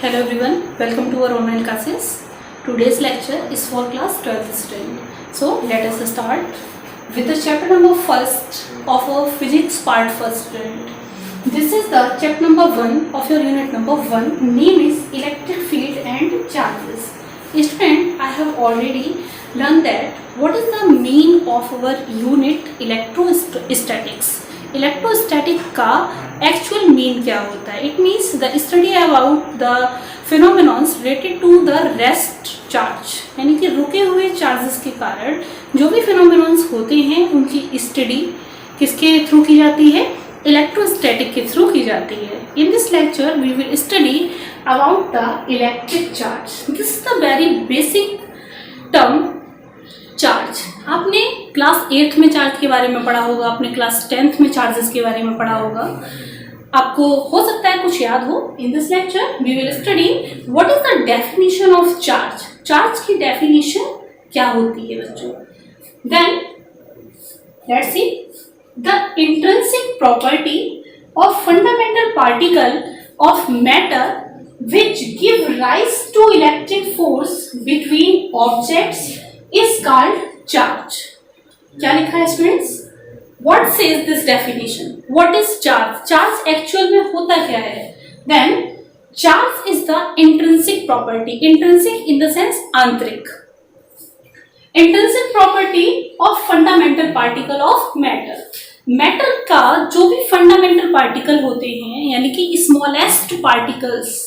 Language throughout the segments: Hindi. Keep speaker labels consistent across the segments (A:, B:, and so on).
A: Hello everyone, welcome to our online classes. Today's lecture is for class 12th student. So let us start with the chapter number first of our physics part first student. This is the chapter number 1 of your unit number 1. Name is electric field and charges. Student, I have already learned that what is the mean of our unit electrostatics. Electrostatic का एक्चुअल मीन क्या होता है? It means the study about the phenomenons related to the rest charge, यानी कि रुके हुए चार्जेस के कारण जो भी फिनोमेनॉन्स होते हैं उनकी स्टडी किसके थ्रू की जाती है? इलेक्ट्रोस्टैटिक के थ्रू की जाती है. In this lecture we will study about the electric charge. This is the very basic term charge. आपने क्लास 8th में चार्ज के बारे में पढ़ा होगा, आपने क्लास 10th में चार्जेस के बारे में पढ़ा होगा, आपको हो सकता है कुछ याद हो. In this lecture we will study what is the definition of charge. Charge की डेफिनेशन क्या होती है बच्चों? Then let's see the intrinsic property of fundamental particle of matter which give rise to electric force between objects is called charge. क्या लिखा है students? What says this definition? What is charge? Charge actual में होता क्या है? Then charge is the intrinsic property. Intrinsic in the sense आंतरिक. Intrinsic property of fundamental particle of matter. Matter का जो भी fundamental particle होते हैं, यानी कि smallest particles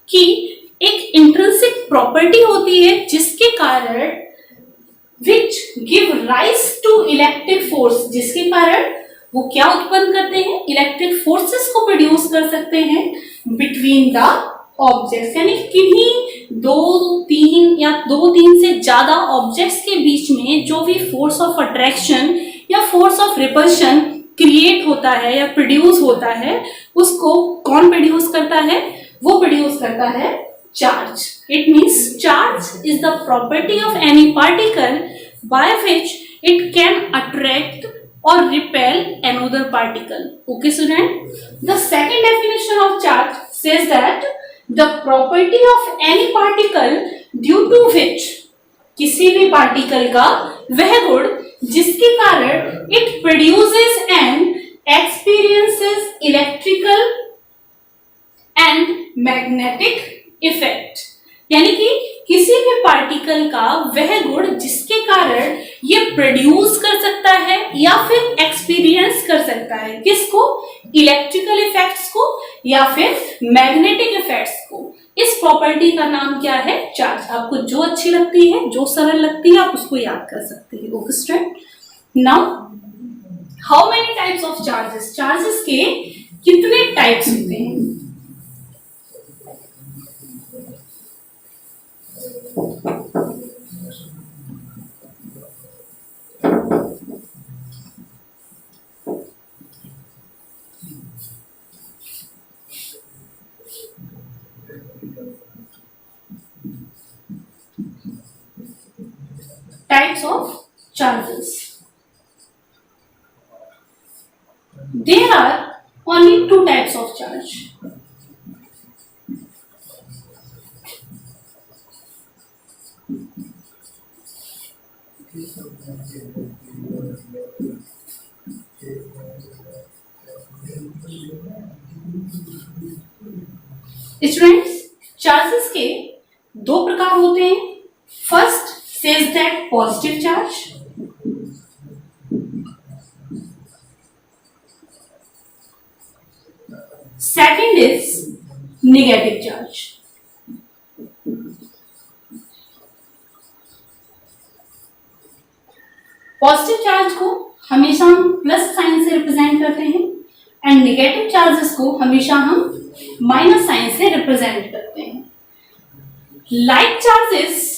A: की एक इंट्रिंसिक प्रॉपर्टी होती है जिसके कारण which give rise to electric force, जिसके कारण वो क्या उत्पन्न करते हैं? इलेक्ट्रिक फोर्सेस को प्रोड्यूस कर सकते हैं बिटवीन द ऑब्जेक्ट्स, यानी किन्हीं दो तीन से ज्यादा ऑब्जेक्ट्स के बीच में जो भी फोर्स ऑफ अट्रैक्शन या फोर्स ऑफ रिपल्शन क्रिएट होता है या प्रोड्यूस होता है, उसको कौन प्रोड्यूस करता है? वो प्रोड्यूस करता है charge. It means charge is the property of any particle by which it can attract or repel another particle. Okay student, the second definition of charge says that the property of any particle due to which, किसी भी पार्टिकल का वह गुण जिसके कारण it produces and experiences electrical and magnetic effect, यानी कि किसी भी पार्टिकल का वह गुण जिसके कारण ये प्रोड्यूस कर सकता है या फिर एक्सपीरियंस कर सकता है. किसको? इलेक्ट्रिकल इफेक्ट्स को या फिर मैग्नेटिक इफेक्ट्स को. इस प्रॉपर्टी का नाम क्या है? चार्ज. आपको जो अच्छी लगती है, जो सरल लगती है, आप उसको याद कर सकते हैं. Okay student, now how many types of charges? Charges के कितने टाइप्स होते हैं? Types of charges. There are only two types of charge. Students, charges के दो प्रकार होते हैं. First says that positive charge, second is negative charge. Positive charge को हमेशा हम प्लस साइन से रिप्रेजेंट करते हैं एंड नेगेटिव चार्जेस को हमेशा हम माइनस साइन से रिप्रेजेंट करते हैं. Like charges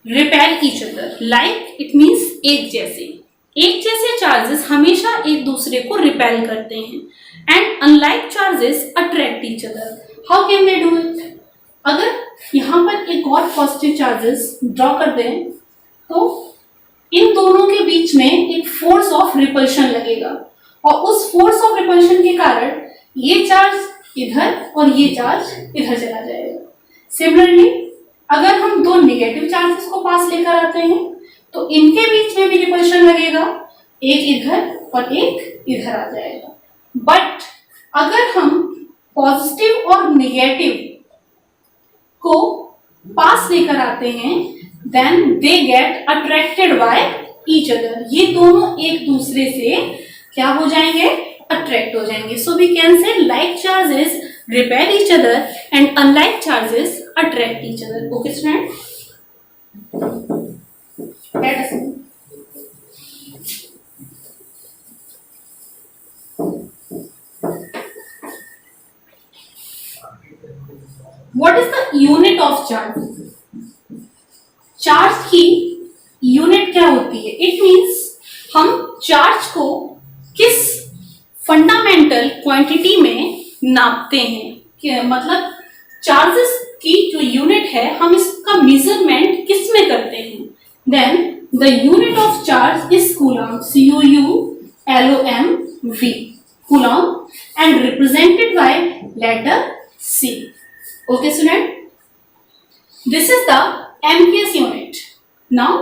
A: repel each other. Like it means एक जैसे चार्जेस हमेशा एक दूसरे को रिपेल करते हैं and unlike charges attract each other. How can they do it? अगर यहाँ पर एक और पॉजिटिव चार्जेस ड्रॉ कर दें तो इन दोनों के बीच में एक फोर्स ऑफ रिपल्शन लगेगा और उस फोर्स ऑफ रिपल्शन के कारण ये चार्ज इधर और ये चार्ज इधर चला जाएगा। सिमिलरली अगर हम दो नेगेटिव चार्जेस को पास लेकर आते हैं तो इनके बीच में भी रिपल्शन लगेगा, एक इधर और एक इधर आ जाएगा। बट अगर हम पॉजिटिव और नेगेटिव को पास लेकर आते हैं then they get attracted by each other. ये दोनों एक दूसरे से क्या हो जाएंगे, अट्रैक्ट हो जाएंगे। So we can say like charges repel each other and unlike charges attract each other. Okay student, let us move. What is the unit of charge? Charge की यूनिट क्या होती है? इट मीन्स हम चार्ज को किस फंडामेंटल क्वांटिटी में नापते हैं, कि मतलब चार्जेस की जो यूनिट है हम इसका मेजरमेंट किस में करते हैं? Then the unit of charge is coulomb, COULOMV, coulomb, and represented by letter C. Okay student, this is the MKS unit. Now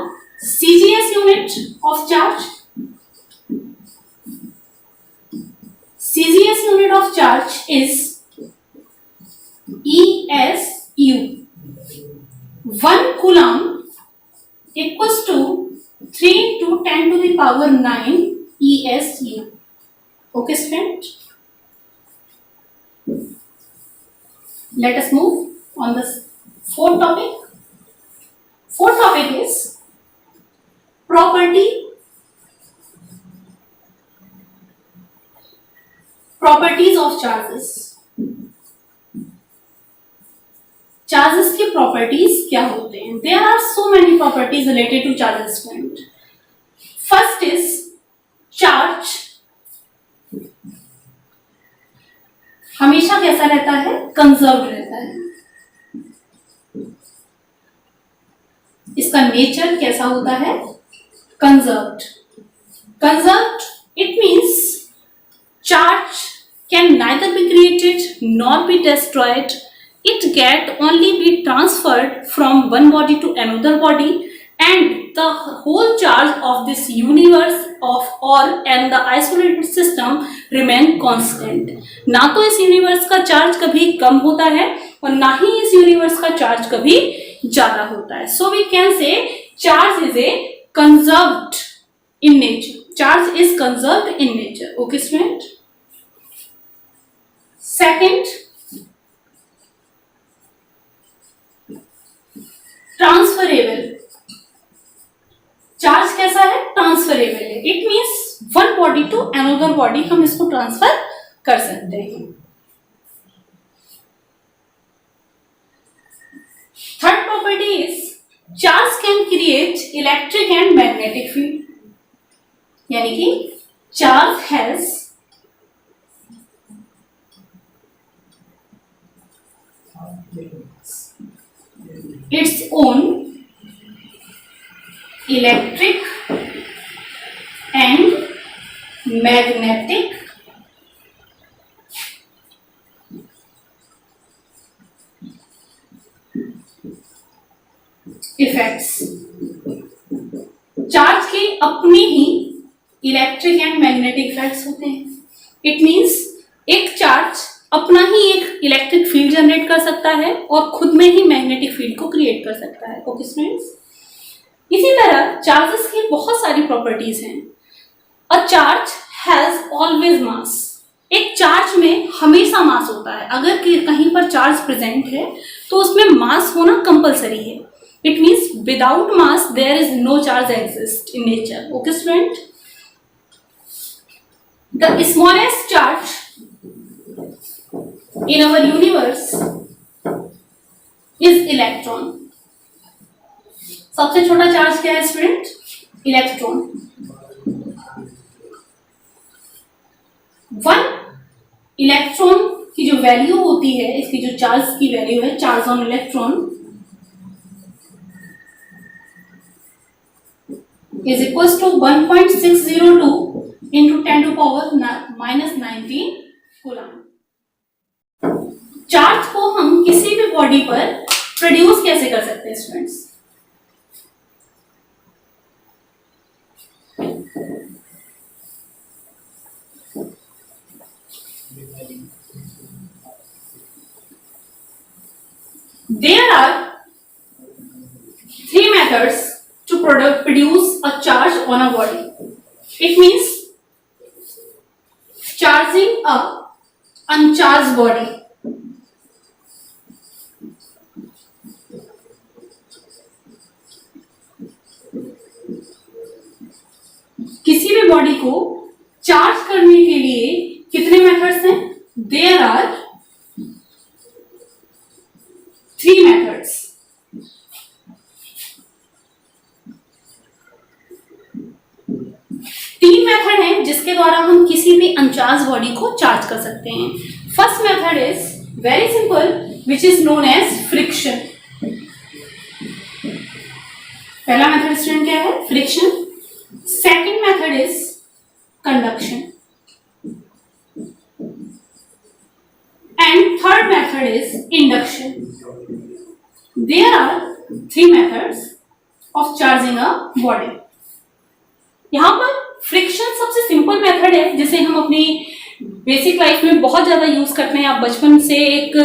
A: CGS unit of charge. CGS unit of charge is ESU. 1 coulomb equals to 3 to 10 to the power 9 ESU. Okay student? Let us move on the fourth topic. Fourth topic is properties of charges. Charges की प्रॉपर्टीज क्या होते हैं? There are so many properties related to charges friend. First is charge हमेशा कैसा रहता है? कंजर्व्ड रहता है. इसका नेचर कैसा होता है? Conserved. Conserved it means charge can neither be created nor be destroyed. It can only be transferred from one body to another body, and the whole charge of this universe of or and the isolated system remain constant. ना तो इस यूनिवर्स का चार्ज कभी कम होता है और ना ही इस यूनिवर्स का चार्ज कभी ज्यादा होता है. So we can say charge is a conserved in nature. Charge is conserved in nature. Okay student? Second, transferable. Charge कैसा है? ट्रांसफरेबल है. It means one body to another body हम इसको ट्रांसफर कर सकते हैं. Third property is charge can create electric and magnetic field. यानी कि charge has its own electric and magnetic effects. Charge के अपने ही इलेक्ट्रिक एंड मैग्नेटिक इफेक्ट्स होते हैं. इट मीन्स एक चार्ज अपना ही एक इलेक्ट्रिक फील्ड जनरेट कर सकता है और खुद में ही मैग्नेटिक फील्ड को क्रिएट कर सकता है. ओके स्टूडेंट्स, इसी तरह चार्जेस की बहुत सारी प्रॉपर्टीज हैं. अ चार्ज हैज ऑलवेज मास. एक चार्ज में हमेशा मास होता है. अगर कहीं पर चार्ज प्रेजेंट है तो उसमें मास होना कंपलसरी है. It means without mass there is no charge exist in nature. Okay student, the smallest charge in our universe is electron. सबसे छोटा चार्ज क्या है स्टूडेंट? इलेक्ट्रॉन. वन इलेक्ट्रॉन की जो वैल्यू होती है, इसकी जो चार्ज की वैल्यू है, charge on electron is equals to 1.602 into 10 to power -19 coulomb. Charge को हम किसी भी बॉडी पर प्रोड्यूस कैसे कर सकते हैं students? There are three methods to produce a charge on a body. It means charging a uncharged body. किसी भी बॉडी को चार्ज करने के लिए कितने मेथड्स हैं? There are three methods. तीन मेथड है जिसके द्वारा हम किसी भी अनचार्ज बॉडी को चार्ज कर सकते हैं. First method is very simple, which is known as friction. पहला मेथड स्टूडेंट क्या है? Friction. Second method is conduction and third method is induction. There are three methods of charging a body. यहाँ पर फ्रिक्शन सबसे सिंपल मेथड है जिसे हम अपनी बेसिक लाइफ में बहुत ज्यादा यूज करते हैं. आप बचपन से एक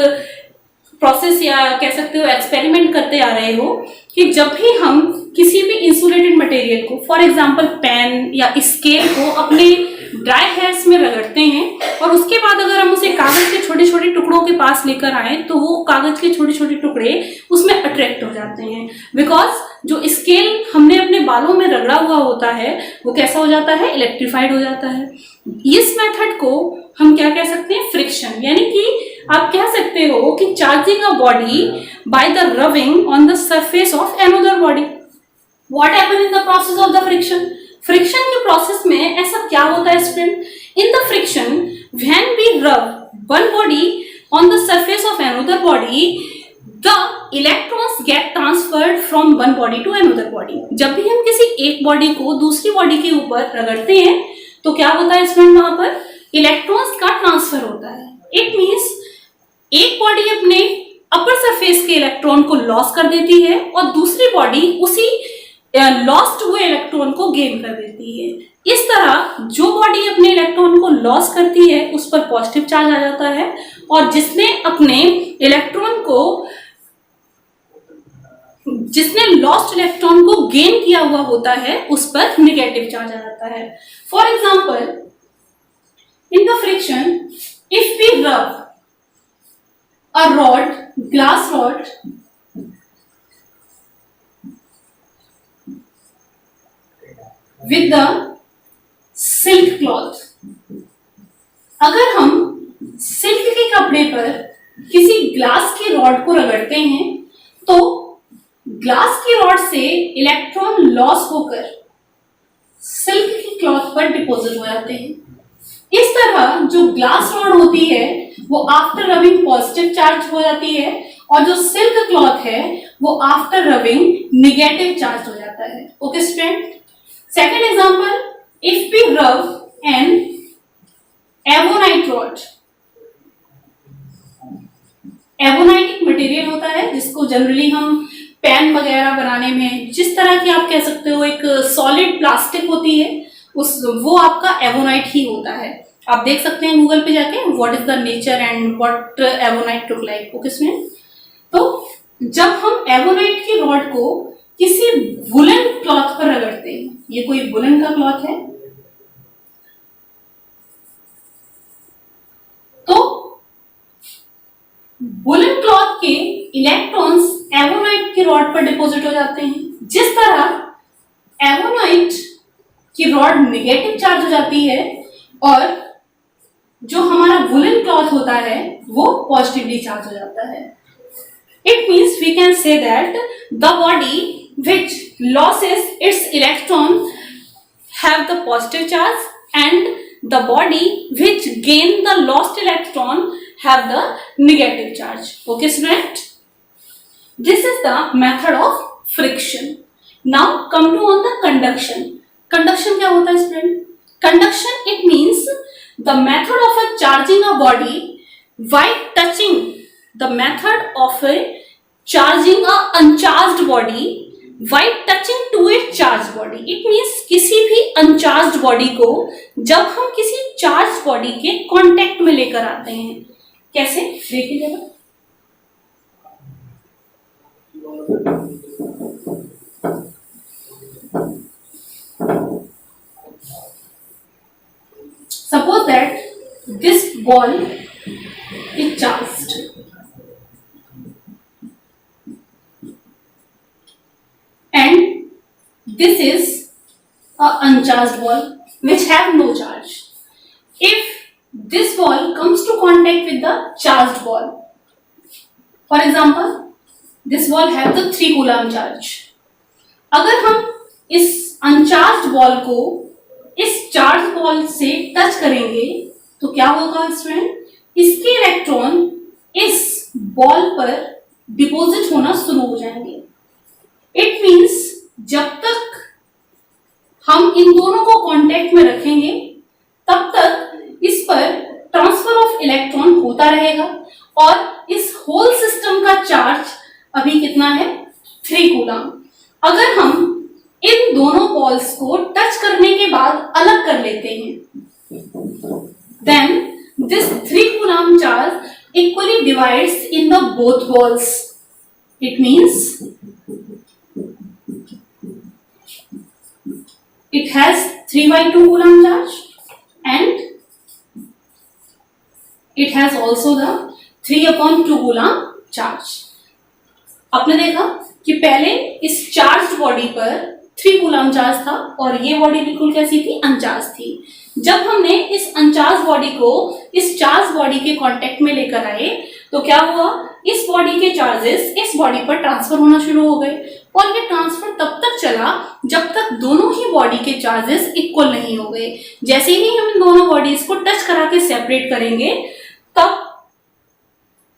A: प्रोसेस या कह सकते हो एक्सपेरिमेंट करते आ रहे हो कि जब भी हम किसी भी इंसुलेटेड मटेरियल को, फॉर एग्जांपल पेन या स्केल को अपने ड्राई हेयर्स में रगड़ते हैं और उसके बाद अगर हम उसे कागज के छोटे छोटे टुकड़ों के पास लेकर आए तो वो कागज के छोटे छोटे टुकड़े उसमें अट्रैक्ट हो जाते हैं. बिकॉज जो स्केल हमने अपने बालों में रगड़ा हुआ होता है वो कैसा हो जाता है? इलेक्ट्रीफाइड हो जाता है. इस मेथड को हम क्या कह सकते हैं? फ्रिक्शन. यानी कि आप कह सकते हो कि charging a body by the rubbing on the surface of another body. What happen in the process of the friction? Friction के प्रोसेस में ऐसा क्या होता है student? In the friction when we rub one body on the surface of another body, the electrons get transferred from one body to another body. जब भी हम किसी एक बॉडी को दूसरी बॉडी के ऊपर रगड़ते हैं तो क्या होता है स्टूडेंट? वहां पर इलेक्ट्रॉन्स का ट्रांसफर होता है. इट मीन्स एक बॉडी अपने अपर सरफेस के इलेक्ट्रॉन को लॉस कर देती है और दूसरी बॉडी उसी लॉस्ट हुए इलेक्ट्रॉन को गेन कर देती है. इस तरह जो बॉडी अपने इलेक्ट्रॉन को लॉस करती है उस पर पॉजिटिव चार्ज आ जाता है और जिसने लॉस्ट इलेक्ट्रॉन को गेन किया हुआ होता है उस पर नेगेटिव चार्ज आ जाता है. For example, in the friction if we rub a rod, glass rod, with the silk cloth. अगर हम सिल्क के कपड़े पर किसी ग्लास की रॉड को रगड़ते हैं तो ग्लास की रॉड से इलेक्ट्रॉन लॉस होकर सिल्क की क्लॉथ पर डिपॉजिट हो जाते हैं. इस तरह जो ग्लास रॉड होती है वो आफ्टर रबिंग पॉजिटिव चार्ज हो जाती है और जो सिल्क क्लॉथ है वो आफ्टर रबिंग निगेटिव चार्ज हो जाता है. Okay student. Second example, if we rub an ebonite rod. Ebonite एक मटेरियल होता है जिसको जनरली हम पेन वगैरह बनाने में, जिस तरह की आप कह सकते हो एक सॉलिड प्लास्टिक होती है, वो आपका एबोनाइट ही होता है. आप देख सकते हैं गूगल पे जाके what is the nature and what ebonite look like. Okay student. तो जब हम एबोनाइट की रॉड को किसी वुलन क्लॉथ पर रगड़ते हैं, ये कोई वुलन का क्लॉथ है, तो वुलन क्लॉथ के इलेक्ट्रॉन्स एबोनाइट की रॉड पर डिपॉजिट हो जाते हैं. जिस तरह एबोनाइट की रॉड नेगेटिव चार्ज हो जाती है और जो हमारा वुलन क्लॉथ होता है वो पॉजिटिवली चार्ज हो जाता है. It means we can say that the body which loses its electron have the positive charge and the body which gain the lost electron have the negative charge. Okay student? This is the method of friction. Now come to on the conduction. Conduction क्या होता है student? Conduction it means the method of charging a body While touching the method of charging a uncharged body while touching to a charged body, it means किसी भी uncharged body को जब हम किसी charged body के contact में लेकर आते हैं, कैसे देखिएगा। Suppose that this ball is charged and this is a uncharged ball which have no charge. If this ball comes to contact with the charged ball, for example this ball have the 3 coulomb charge, अगर हम इस अनचार्ज बॉल को इस चार्ज बॉल से टच करेंगे तो क्या होगा स्टूडेंट, इसके इलेक्ट्रॉन इस बॉल पर डिपॉजिट होना शुरू हो जाएंगे। इट मींस जब तक हम इन दोनों को कांटेक्ट में रखेंगे तब तक इस पर ट्रांसफर ऑफ इलेक्ट्रॉन होता रहेगा और इस होल सिस्टम का चार्ज अभी कितना है, 3 कूलम। अगर हम इन दोनों बॉल्स को टच करने के बाद अलग कर लेते हैं, then this 3 coulomb charge equally divides in the both balls. It means it has 3/2 coulomb charge and it has also the 3/2 coulomb charge. आपने देखा कि पहले इस चार्ज बॉडी पर 3 कूलम चार्ज था और ये बॉडी बिल्कुल कैसी थी, अनचार्ज थी। जब हमने इस अनचार्ज बॉडी को इस चार्ज बॉडी के कांटेक्ट में लेकर आए तो क्या हुआ, इस बॉडी के चार्जेस इस बॉडी पर ट्रांसफर होना शुरू हो गए और ये ट्रांसफर तब तक चला जब तक दोनों ही बॉडी के चार्जेस इक्वल नहीं हो गए। जैसे ही हम इन दोनों बॉडीज को टच करा के सेपरेट करेंगे तब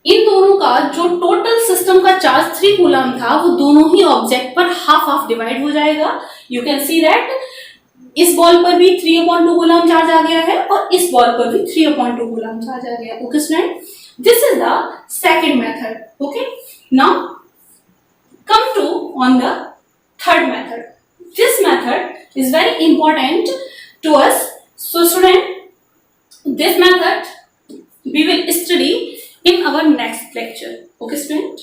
A: इन दोनों का जो टोटल सिस्टम का चार्ज 3 कूलम था वो दोनों ही ऑब्जेक्ट पर हाफ हाफ डिवाइड हो जाएगा। यू कैन सी दैट इस बॉल पर भी 3/2 कूलम चार्ज आ गया है और इस बॉल पर भी 3/2 कूलम चार्ज आ गया। Okay student, this is the second method. Okay, now come to on the third method. This method is very important to us. So student, this method we will study in our next lecture. Okay student?